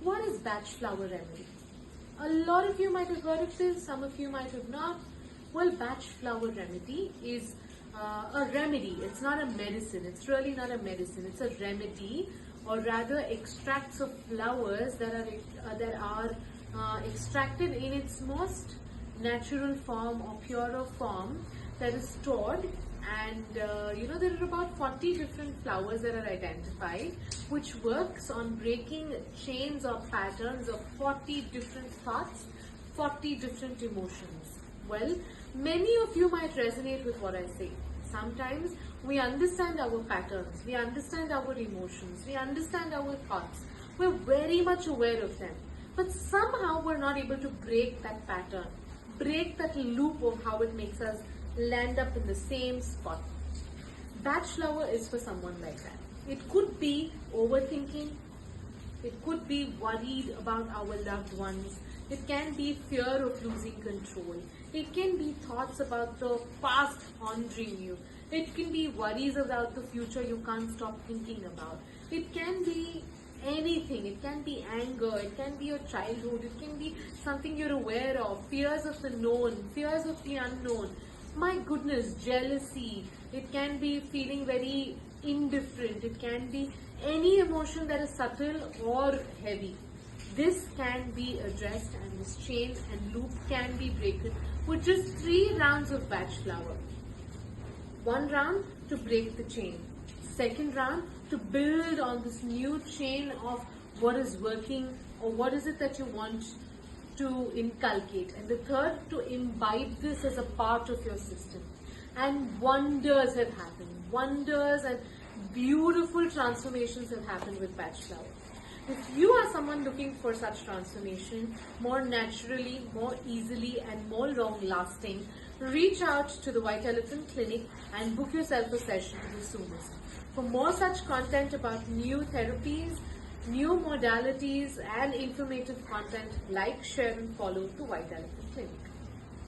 What is Bach Flower Remedy? A lot of you might have heard of this, some of you might have not. Well, Bach Flower Remedy is a remedy. It's not a medicine. It's really not a medicine. It's a remedy, or rather extracts of flowers that are extracted in its most natural form or purer form, that is stored. And there are about 40 different flowers that are identified, which works on breaking chains or patterns of 40 different thoughts, 40 different emotions. Well, many of you might resonate with what I say. Sometimes we understand our patterns, we understand our emotions, we understand our thoughts, we're very much aware of them, but somehow we're not able to break that pattern, break that loop of how it makes us land up in the same spot. Bach flower is for someone like that. It could be overthinking, it could be worried about our loved ones, it can be fear of losing control, it can be thoughts about the past haunting you, it can be worries about the future you can't stop thinking about, it can be anything, it can be anger, it can be your childhood, it can be something you're aware of, fears of the known, fears of the unknown, my goodness, jealousy, it can be feeling very indifferent, it can be any emotion that is subtle or heavy. This can be addressed, and this chain and loop can be broken with just 3 rounds of Bach flower. 1 round to break the chain, 2nd round to build on this new chain of what is working or what is it that you want to inculcate, and the 3rd to imbibe this as a part of your system. And wonders have happened, wonders and beautiful transformations have happened with Bach flower. If you are someone looking for such transformation more naturally, more easily and more long lasting, reach out to the White Elephant Clinic and book yourself a session the soonest. For more such content about new therapies, new modalities and informative content, like, share and follow the White Elephant Clinic.